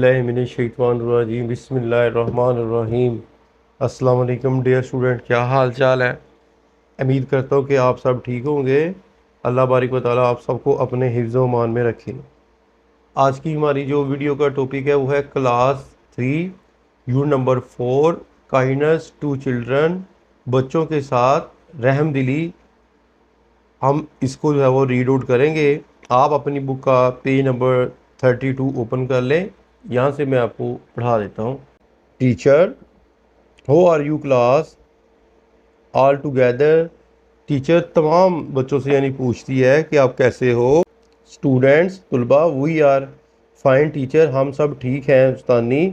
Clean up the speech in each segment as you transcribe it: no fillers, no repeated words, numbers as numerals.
बिल्लाहि मिनश्शैतानिर्रजीम बिस्मिल्लाहिर्रहमानिर्रहीम। अस्सलाम वालेकुम डियर स्टूडेंट, क्या हाल चाल है। उम्मीद करता हूँ कि आप सब ठीक होंगे। अल्लाह बारिक व तआला आप सबको अपने हिफ्ज़ व मान में रखे। आज की हमारी जो वीडियो का टॉपिक है वो है class 3 unit number 4 kindness to children, बच्चों के साथ रहम दिली। हम इसको जो है वो रीड आउट करेंगे। आप अपनी बुक का पेज नंबर 32 ओपन कर लें। यहाँ से मैं आपको पढ़ा देता हूँ। Teacher, how are you class all together. Teacher तमाम बच्चों से यानी पूछती है कि आप कैसे हो। स्टूडेंट्स, तुलबा, वी आर फाइन टीचर, हम सब ठीक हैं उस्तानी।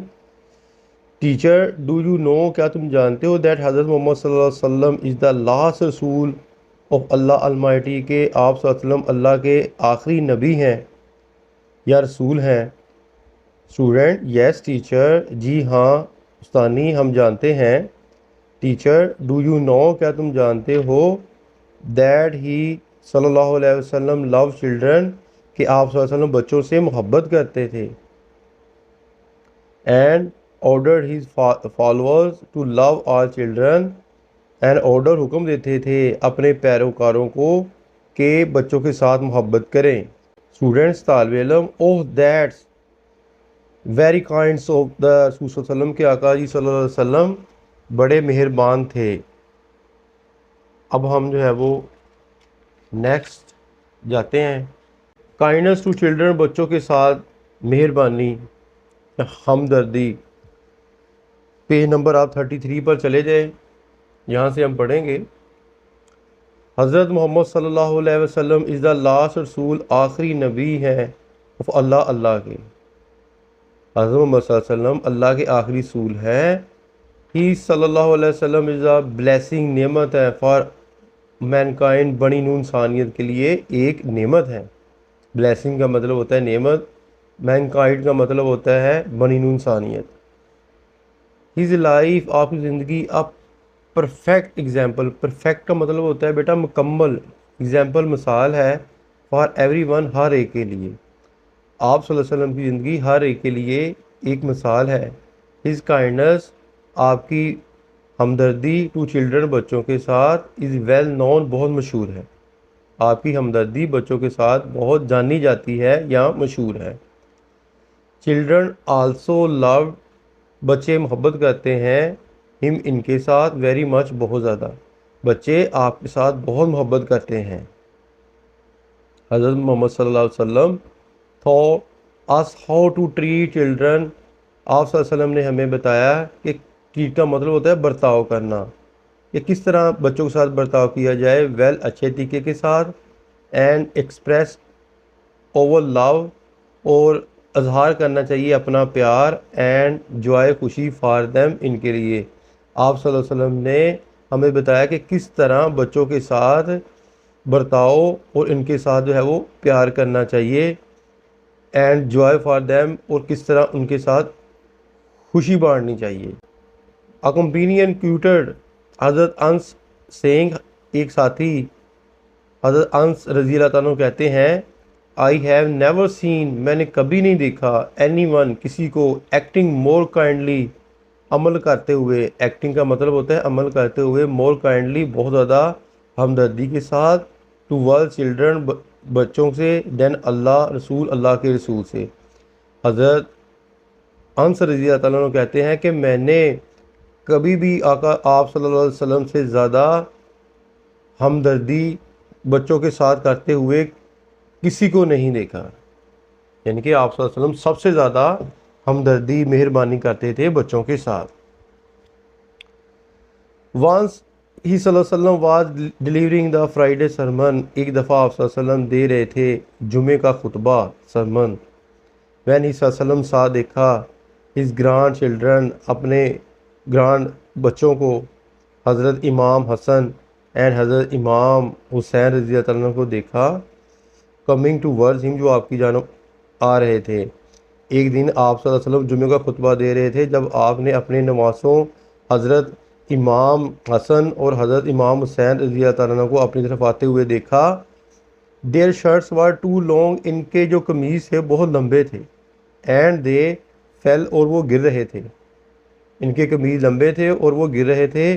टीचर, डू यू नो, क्या तुम जानते हो दैट हज़रत मोहम्मद सल्लल्लाहु अलैहि वसल्लम इज़ द लास्ट रसूल ऑफ अल्लाह अलमाइटी, के आप सल्लल्लाहु अलैहि वसल्लम अल्लाह के आखिरी नबी हैं या रसूल हैं। स्टूडेंट, यस टीचर, जी हाँ उस्तानी हम जानते हैं। टीचर, डू यू नो, क्या तुम जानते हो दैट ही सल्लल्लाहु अलैहि वसल्लम लव चिल्ड्रन, कि आप सल्लल्लाहु अलैहि वसल्लम बच्चों से मोहब्बत करते थे। And order his followers to love all children, and order हुक्म देते थे अपने पैरोकारों को कि बच्चों के साथ मोहब्बत करें। स्टूडेंट्स, तालिब इल्म, oh that's very kinds of the रसूल सल्लल्लाहु अलैहि वसल्लम, के आका जी सल्लल्लाहु अलैहि वसल्लम बड़े मेहरबान थे। अब हम जो है वो नेक्स्ट जाते हैं। काइंडनेस टू चिल्ड्रन, बच्चों के साथ मेहरबानी या हमदर्दी। पेज नंबर आप 33 पर चले जाएं। यहाँ से हम पढ़ेंगे। हज़रत मोहम्मद सल्लल्लाहु अलैहि वसल्लम इज़ द लास्ट रसूल, आखिरी नबी हैं ऑफ अल्लाह के। हज़रत मोहम्मद सल्लल्लाहु अलैहि वसल्लम अल्लाह के आखिरी रसूल हैं। ही सल्लल्लाहु अलैहि वसल्लम इज़ अ ब्लेसिंग, नेमत है फॉर मैनकाइंड, बनी नून इंसानियत के लिए एक नेमत है। ब्लेसिंग का मतलब होता है नेमत, मैनकाइंड का मतलब होता है बनी नून इंसानियत। हिज लाइफ, आपकी ज़िंदगी, अ परफेक्ट एग्जाम्पल। परफेक्ट का मतलब होता है बेटा मुकम्मल, एग्जाम्पल मिसाल है फॉर एवरी वन, हर एक के लिए। आप सल्लल्लाहु अलैहि वसल्लम की ज़िंदगी हर एक के लिए एक मिसाल है। हिज काइंडनेस, आपकी हमदर्दी, टू चिल्ड्रन, बच्चों के साथ, इज़ वेल नोन, बहुत मशहूर है। आपकी हमदर्दी बच्चों के साथ बहुत जानी जाती है या मशहूर है। चिल्ड्रन आल्सो लव, बच्चे मोहब्बत करते हैं, हिम, इनके साथ, वेरी मच, बहुत ज़्यादा। बच्चे आपके साथ बहुत मोहब्बत करते हैं। हज़रत मोहम्मद सल्लल्लाहु अलैहि वसल्लम taught us how to treat children, आप सल्लल्लाहु अलैहि वसल्लम ने हमें बताया कि ट्रीट का मतलब होता है बर्ताव करना, कि किस तरह बच्चों के साथ बर्ताव किया जाए। वेल, अच्छे तरीके के साथ। एंड एक्सप्रेस ओवर लव, और इजहार करना चाहिए अपना प्यार। एंड जॉय, खुशी, फॉर देम, इनके लिए। आप सल्लल्लाहु अलैहि वसल्लम ने हमें बताया कि किस तरह बच्चों के साथ बर्ताव और इनके साथ जो है वो प्यार करना चाहिए। एंड जॉय फॉर देम, और किस तरह उनके साथ खुशी बांटनी चाहिए। अ कंपेनियन क्यूटेड हज़रत अंस सेंग, एक साथी हज़रत अंस रज़ी अल्लाह तआला अन्हु कहते हैं, आई हैव नेवर सीन, मैंने कभी नहीं देखा, एनी वन, किसी को, एक्टिंग मोर काइंडली, अमल करते हुए, एक्टिंग का मतलब होता है अमल करते हुए, मोर काइंडली, बहुत ज़्यादा हमदर्दी के साथ, टू वर्ल्ड चिल्ड्रन, बच्चों से, देन अल्लाह, रसूल, अल्लाह के रसूल से। हज़रत अंस रज़ी अल्लाह तआला अन्हु कहते हैं कि मैंने कभी भी आका आप सल्लल्लाहु अलैहि वसल्लम से ज़्यादा हमदर्दी बच्चों के साथ करते हुए किसी को नहीं देखा। यानी कि आप सल्लल्लाहु अलैहि वसल्लम सबसे ज़्यादा हमदर्दी, मेहरबानी करते थे बच्चों के साथ। वंस ही सल्लल्लाहु अलैहि वसल्लम was delivering the Friday sermon, एक दफ़ा आप सल्लल्लाहु अलैहि वसल्लम दे रहे थे जुमे का खुतबा, सरमन। वैन ही सल्लल्लाहु अलैहि वसल्लम सा, देखा, हिज ग्रांड चिल्ड्रन, अपने ग्रांड बच्चों को, हज़रत इमाम हसन एंड हज़रत इमाम हुसैन रज़ी अल्लाह तआला अन्हु को देखा, कमिंग टू वर्ड्स हिम, जो आपकी जानब आ रहे थे। एक दिन आप सल्लल्लाहु अलैहि वसल्लम जुमे का खुतबा दे रहे थे, जब आपने अपने नवासों हज़रत इमाम हसन और हज़रत इमाम हुसैन रज़ी अल्लाह तआला अन्हु को अपनी तरफ आते हुए देखा। Their shirts were too long, इनके जो कमीज़ थे बहुत लंबे थे। एंड दे fell اور وہ گر رہے تھے. ان کے قمیض لمبے تھے اور وہ گر رہے تھے.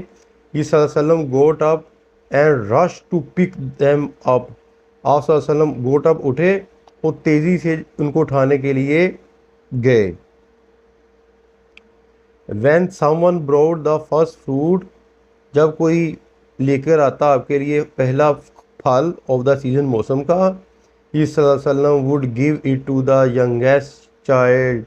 He صلی اللہ علیہ وسلم got up and rushed to pick them up. آپ صلی اللہ علیہ وسلم got up اٹھے اور تیزی سے ان کو اٹھانے کے لیے گئے. When someone brought the first fruit, جب کوئی لے کر آتا آپ کے لیے پہلا پھل آف دا سیزن موسم کا, He صلی اللہ علیہ وسلم would give it to the youngest child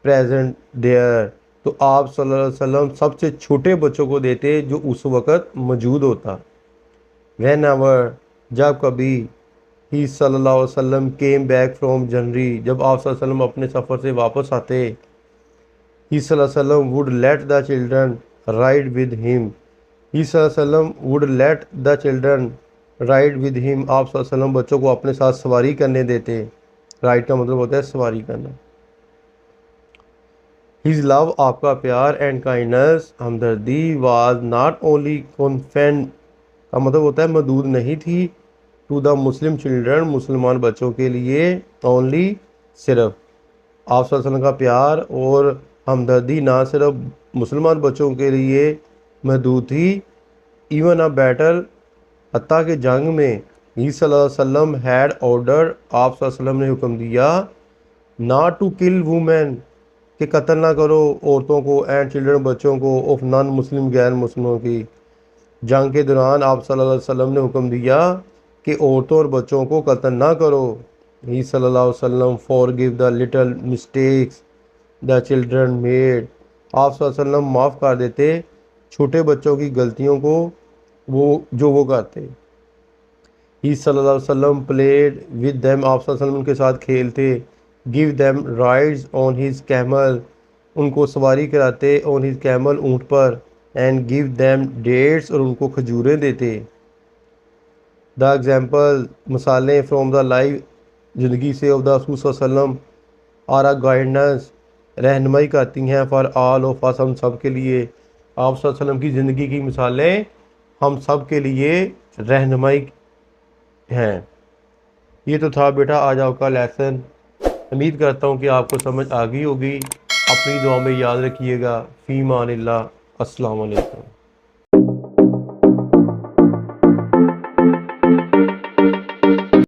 present there. تو آپ صلی اللہ علیہ وسلم سب سے چھوٹے بچوں کو دیتے جو اس وقت موجود ہوتا. Whenever, جب کبھی, He صلی اللہ علیہ وسلم came back from journey, جب آپ صلی اللہ علیہ وسلم اپنے سفر سے واپس آتے, He صلی اللہ علیہ وسلم would let the children ride with him. He صلی اللہ علیہ وسلم would let the children ride with him. آپ صلی اللہ علیہ وسلم بچوں کو اپنے ساتھ سواری کرنے دیتے. رائڈ کا مطلب ہوتا ہے سواری کرنا. His love, آپ کا پیار, and kindness, ہمدردی, was not only confined, کا مطلب ہوتا ہے محدود نہیں تھی, to the Muslim children, مسلمان بچوں کے لیے, only, صرف. آپ صلی اللہ علیہ وسلم کا پیار اور ہمدردی نہ صرف مسلمان بچوں کے لیے محدود تھی, ایون a battle, حتیٰ کہ جنگ میں, He صلی اللہ علیہ وسلم had ordered, آپ صلی اللہ علیہ وسلم نے حکم دیا, not to kill women, کہ قتل نہ کرو عورتوں کو, اینڈ چلڈرن, بچوں کو, آف نان مسلم, غیر مسلموں کی. جنگ کے دوران آپ صلی اللہ علیہ وسلم نے حکم دیا کہ عورتوں اور بچوں کو قتل نہ کرو. He صلی اللہ علیہ وسلم forgive the little mistakes the children made. آپ صلی اللہ علیہ وسلم معاف کر دیتے چھوٹے بچوں کی غلطیوں کو جو وہ کرتے. He صلی اللہ علیہ وسلم played with them, آپ صلی اللہ علیہ وسلم ان کے ساتھ کھیلتے. Give them rides on his camel, ان کو سواری کراتے, on his camel, اونٹ پر. And give them dates, اور ان کو کھجوریں دیتے. The example, مثالیں, from the life, زندگی سے, of the رسول صلی اللہ علیہ وسلم, are a guidance, رہنمائی کرتی ہیں, for all of us, ہم سب کے لیے. آپ صلی اللہ علیہ وسلم کی زندگی کی مثالیں ہم سب کے لیے رہنمائی ہیں. یہ تو تھا بیٹا آج آپ کا لیسن. امید کرتا ہوں کہ آپ کو سمجھ آ گئی ہوگی. اپنی دعا میں یاد رکھیے گا. فی امان اللہ. السلام علیکم.